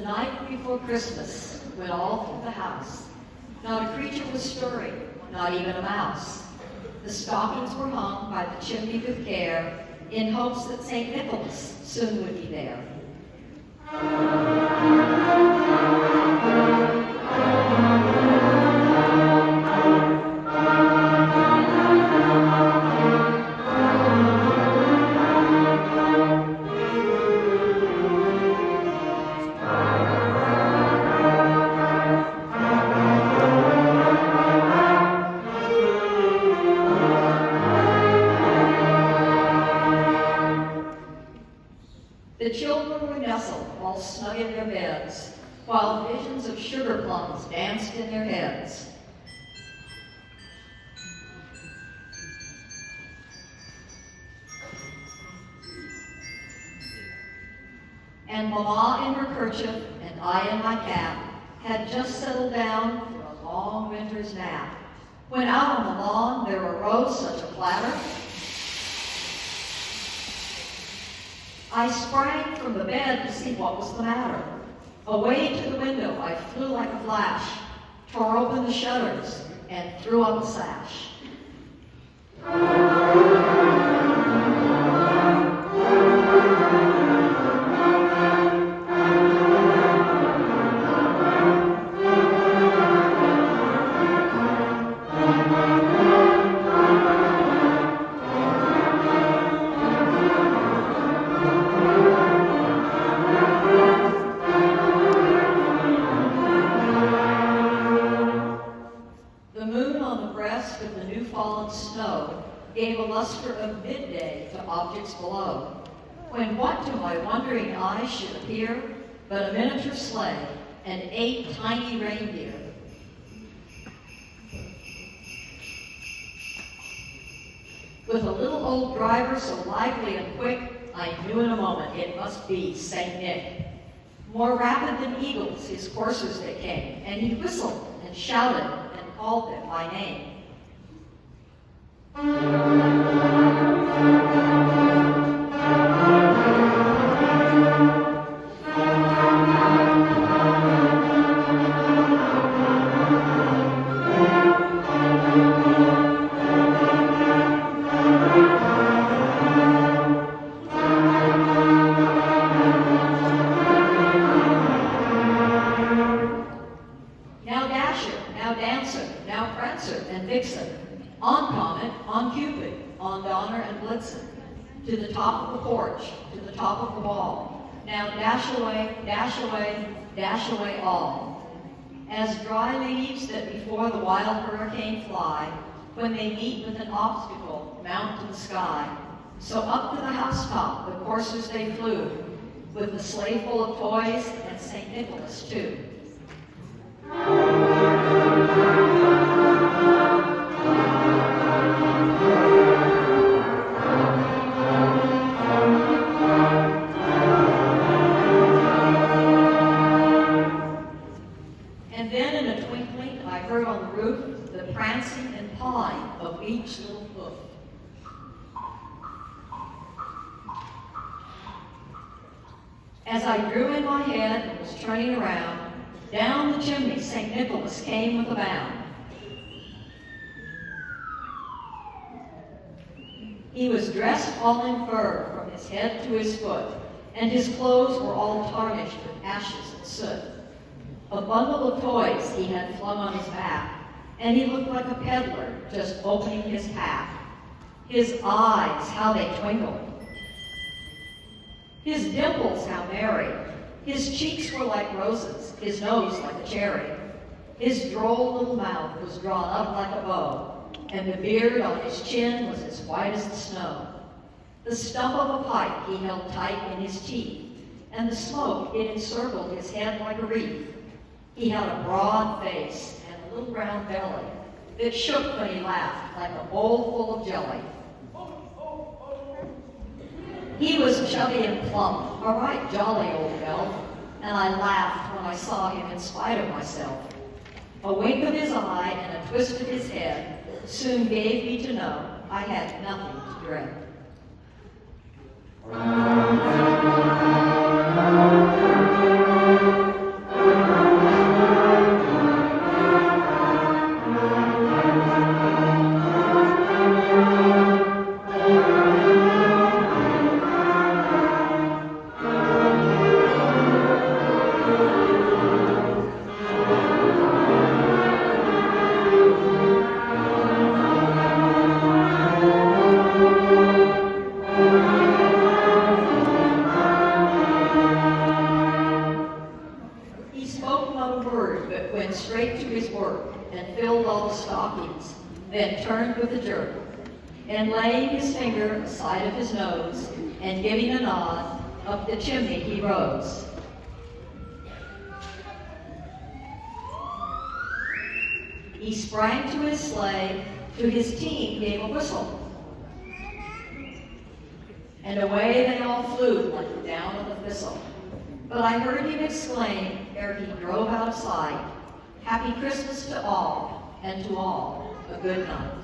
The night before Christmas, when all through the house, not a creature was stirring, not even a mouse. The stockings were hung by the chimney with care, in hopes that St. Nicholas soon would be there. The children were nestled all snug in their beds, while visions of sugar plums danced in their heads. And Mama in her kerchief and I in my cap had just settled down for a long winter's nap, when out on the lawn there arose such a clatter. I sprang from the bed to see what was the matter. Away to the window I flew like a flash, tore open the shutters, and threw up the sash. Gave a luster of midday to objects below, when what to my wondering eyes should appear but a miniature sleigh and 8 tiny reindeer. With a little old driver so lively and quick, I knew in a moment it must be St. Nick. More rapid than eagles, his coursers they came, and he whistled and shouted and called them by name. Now Dasher, now Dancer, now Prancer and Vixen, on Comet, on Cupid, on Donner and Blitzen, to the top of the porch, to the top of the wall. Now dash away all. As dry leaves that before the wild hurricane fly, when they meet with an obstacle, mount to the sky. So up to the housetop the coursers they flew, with the sleigh full of toys and St. Nicholas too. And then in a twinkling I heard on the roof the prancing and pawing of each little hoof. As I drew in my head and was turning around, down the chimney St. Nicholas came with a bound. He was dressed all in fur from his head to his foot, and his clothes were all tarnished with ashes and soot. A bundle of toys he had flung on his back, and he looked like a peddler just opening his pack. His eyes, how they twinkled. His dimples, how merry. His cheeks were like roses, his nose like a cherry. His droll little mouth was drawn up like a bow, and the beard on his chin was as white as the snow. The stump of a pipe he held tight in his teeth, and the smoke, it encircled his head like a wreath. He had a broad face and a little round belly that shook when he laughed like a bowl full of jelly. He was chubby and plump, a right jolly old elf, and I laughed when I saw him in spite of myself. A wink of his eye and a twist of his head soon gave me to know I had nothing to dread. stockings, then turned with a jerk, and laying his finger aside of his nose, and giving a nod, up the chimney he rose. He sprang to his sleigh, to his team gave a whistle, and away they all flew like the down of a thistle. But I heard him exclaim, ere he drove out of sight, "Happy Christmas to all, and to all a good night."